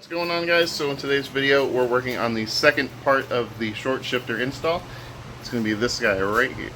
What's going on, guys? So in today's video we're working on the second part of the short shifter install. It's going to be this guy right here.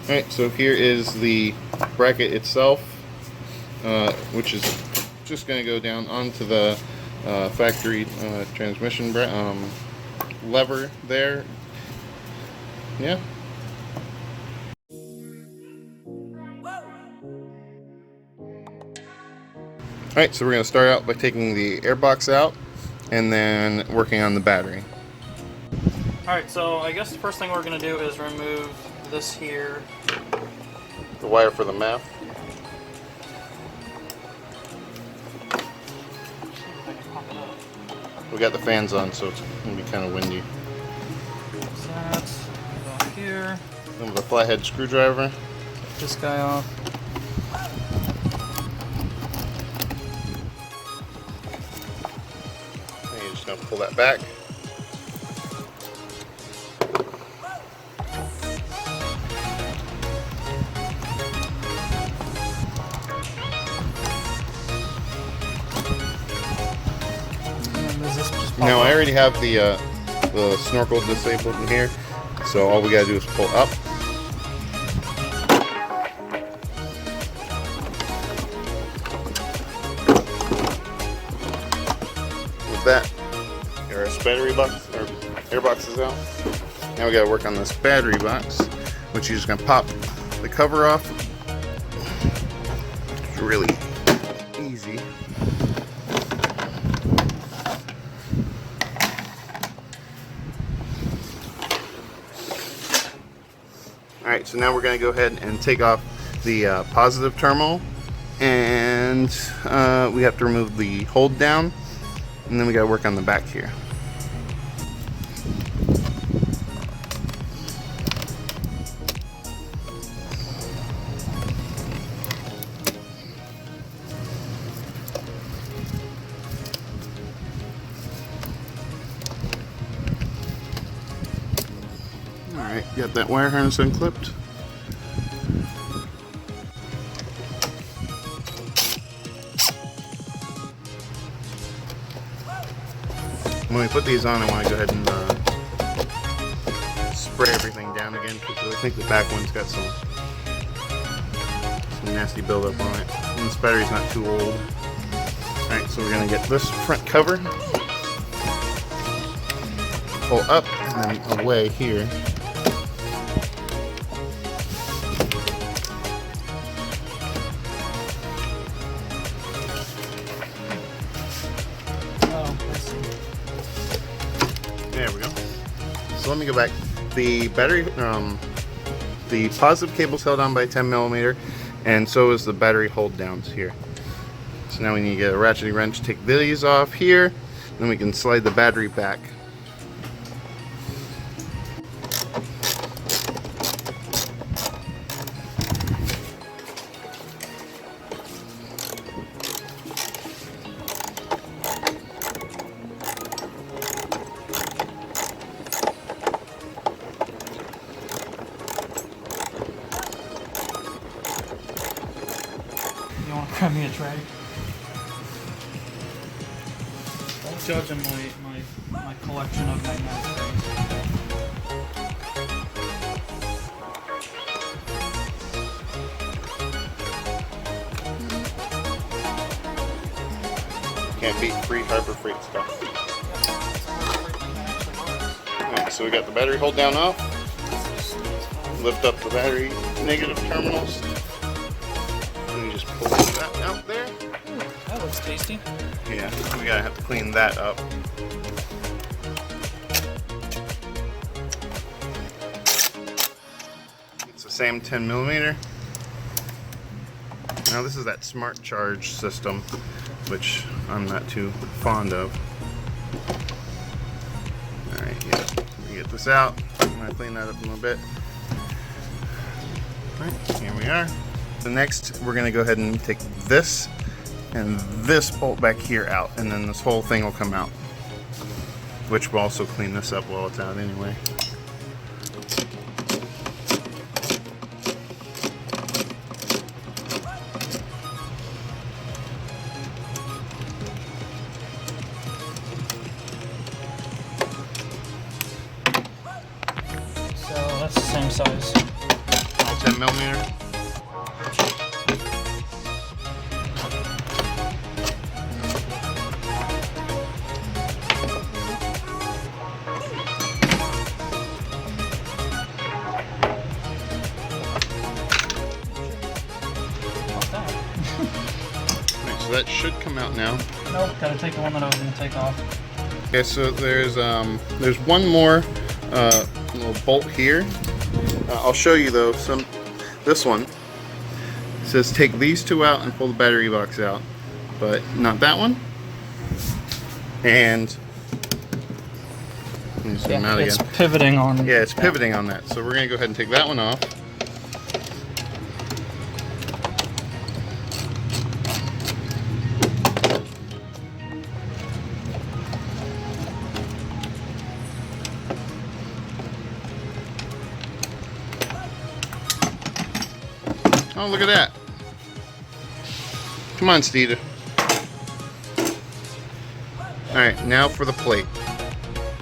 Alright, so here is the bracket itself, which is just going to go down onto the factory transmission lever there. Yeah. Alright, so we're going to start out by taking the airbox out and then working on the battery. Alright, so I guess the first thing we're going to do is remove this here. The wire for the map. We got the fans on, so it's going to be kind of windy. So that's off here. Then with a flathead screwdriver. Take this guy off. And you're just going to pull that back. Now I already have the snorkel disabled in here, so all we gotta do is pull up. With that, our battery box, our airbox is out. Now we gotta work on this battery box, which you're just gonna pop the cover off. It's really easy. Alright, so now we're going to go ahead and take off the positive terminal, and we have to remove the hold down, and then we got to work on the back here. Alright, got that wire harness unclipped. When we put these on, I want to go ahead and spray everything down again, because I think the back one's got some nasty buildup on it. And this battery's not too old. Alright, so we're going to get this front cover, pull up, and then away here. There we go. So let me go back. The battery, the positive cable's held on by 10mm, and so is the battery hold downs here. So now we need to get a ratcheting wrench, take these off here, then we can slide the battery back. You want to grab me a tray? Don't judge on my collection of magnetic trays. Can't beat free Harbor Freight stuff. Alright, so we got the battery hold down off. Lift up the battery negative terminals. And you just pull that out there. Ooh, that looks tasty. Yeah, we gotta have to clean that up. It's the same 10mm. Now this is that smart charge system, which I'm not too fond of. Alright, yeah, we get this out. I'm gonna clean that up a little bit. Alright, here we are. So next, we're gonna go ahead and take this and this bolt back here out, and then this whole thing will come out, which will also clean this up while it's out anyway. 10mm. So that should come out now. Nope, gotta take the one that I was gonna take off. Okay, so there's one more little bolt here. I'll show you though. This one says take these two out and pull the battery box out, but not that one. And let me zoom out it's again. pivoting on. Yeah, it's pivoting on that. So we're gonna go ahead and take that one off. Oh, look at that. Come on, Steeda. Alright, now for the plate.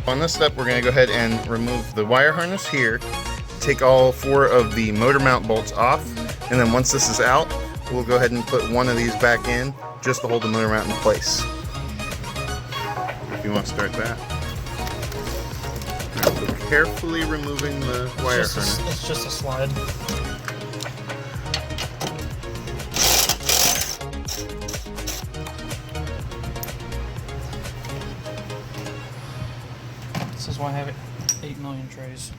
On this step, we're going to go ahead and remove the wire harness here, take all 4 of the motor mount bolts off, and then once this is out, we'll go ahead and put one of these back in just to hold the motor mount in place. If you want to start that. Right, so carefully removing the wire harness. It's just a slide. This is why I have 8 million trays.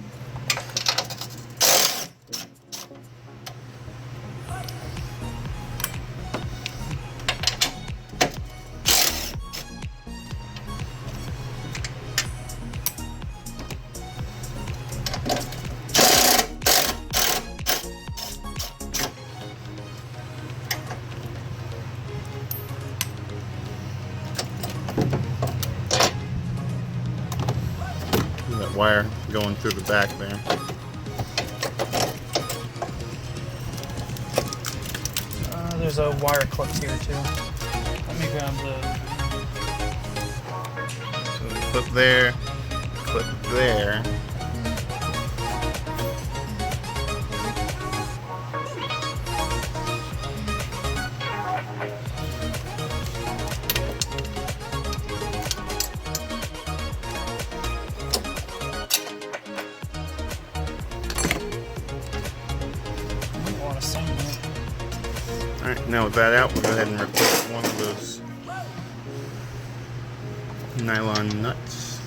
That wire going through the back there. There's a wire clip here too. Let me grab So the clip there, clip there. Alright, now with that out, we'll go ahead and replace one of those nylon nuts.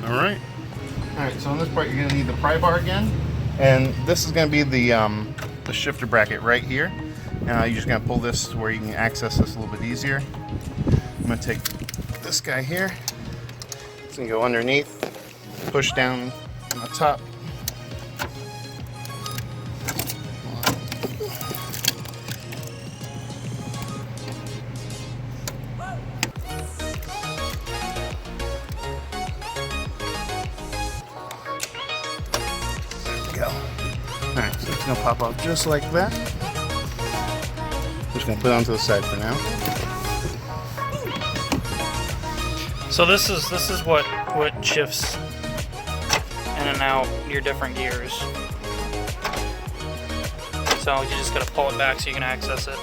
Alright. Alright, so on this part you're going to need the pry bar again. And this is going to be the shifter bracket right here. You're just going to pull this to where you can access this a little bit easier. I'm going to take this guy here. It's going to go underneath, push down on the top. There we go. Alright, so it's going to pop out just like that. I'm just going to put it onto the side for now. So this is what shifts in and out your different gears. So you just gotta pull it back so you can access it.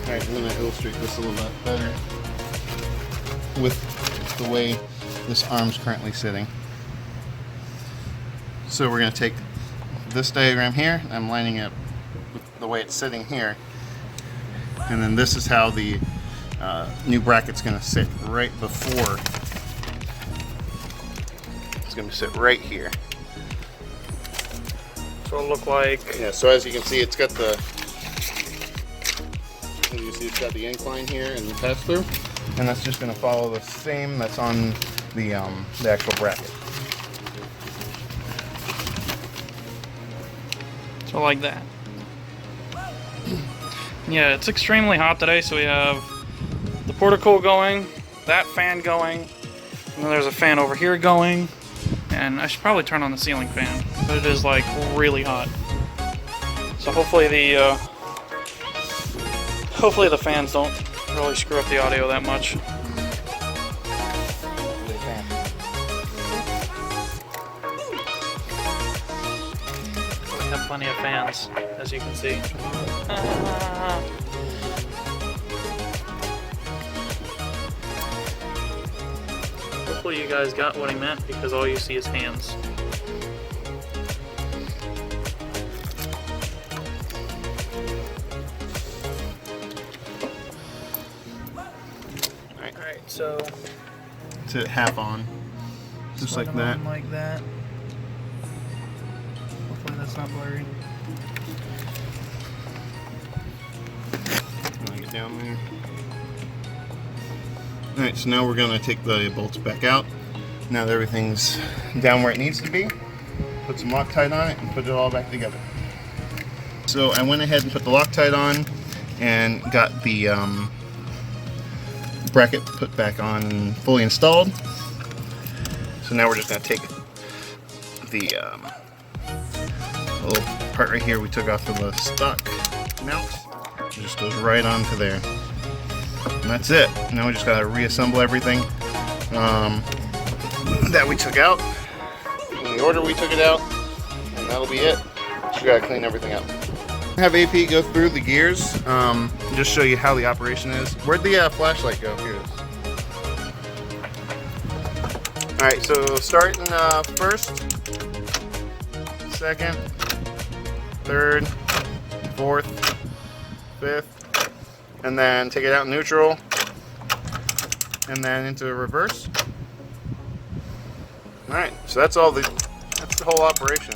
Alright, I'm going to illustrate this a little bit better with the way this arm's currently sitting. So we're going to take this diagram here, I'm lining it with the way it's sitting here. And then this is how the new bracket's going to sit right before. It's going to sit right here. So it'll look like... Yeah, so as you can see, it's got the... You see it's got the incline here and the pass through. And that's just going to follow the same that's on the actual bracket. So like that. Yeah, it's extremely hot today, so we have the portacool going, that fan going, and then there's a fan over here going, and I should probably turn on the ceiling fan, but it is like really hot. So hopefully the fans don't really screw up the audio that much. We have plenty of fans, as you can see. Hopefully you guys got what he meant, because all you see is hands. Alright, so To half on, just like that. Like that. Hopefully that's not blurry. Get down there. Alright, so now we're going to take the bolts back out. Now that everything's down where it needs to be, put some Loctite on it and put it all back together. So I went ahead and put the Loctite on and got the bracket put back on and fully installed. So now we're just going to take the little part right here we took off of the stock mount. It just goes right onto there. And that's it. Now we just gotta reassemble everything that we took out in the order we took it out, and that'll be it. Just gotta clean everything up. Have AP go through the gears, just show you how the operation is. Where'd the flashlight go? Here it is. Alright, so starting first, second, third, fourth, fifth, and then take it out in neutral, and then into reverse. Alright, so that's the whole operation.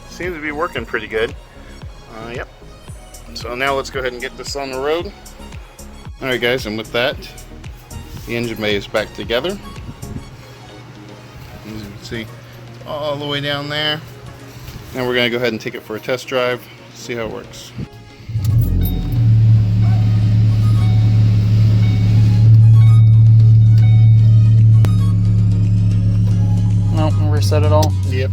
Seems to be working pretty good. Yep. So now let's go ahead and get this on the road. Alright guys, and with that, the engine bay is back together. As you can see, all the way down there. Now we're going to go ahead and take it for a test drive, see how it works. Nope, reset it all. Yep.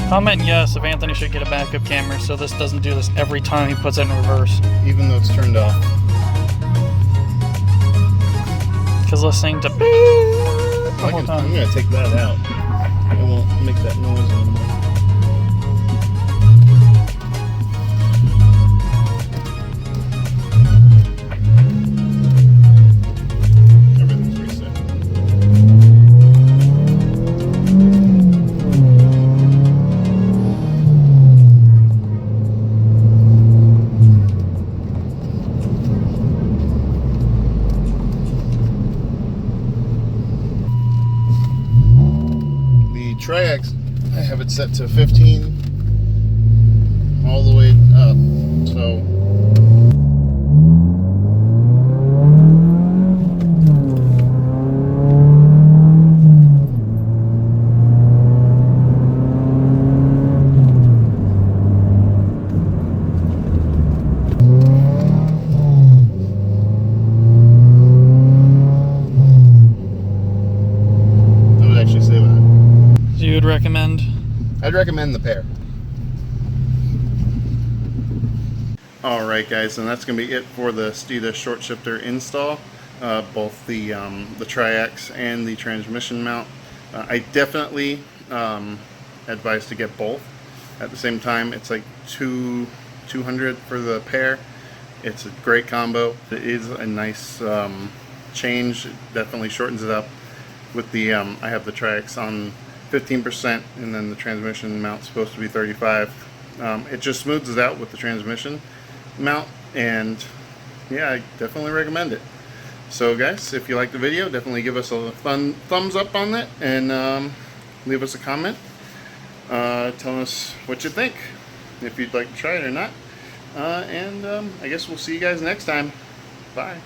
Comment yes if Anthony should get a backup camera so this doesn't do this every time he puts it in reverse. Even though it's turned off. Because listening to beep the whole time. I'm going to take that out. It won't make that noise anymore. Everything's reset. Tri-X, I have it set to 15 all the way up, so I would actually say that. You would recommend? I'd recommend the pair. Alright guys, and that's going to be it for the Steeda short shifter install. Both the Tri-X and the transmission mount. I definitely advise to get both at the same time. It's like $200 for the pair. It's a great combo. It is a nice change. It definitely shortens it up. With the I have the Tri-X on 15%, and then the transmission mount's supposed to be 35. It just smooths it out with the transmission mount, and yeah, I definitely recommend it. So guys, if you like the video, definitely give us a thumbs up on it, and leave us a comment telling us what you think, if you'd like to try it or not. I guess we'll see you guys next time. Bye.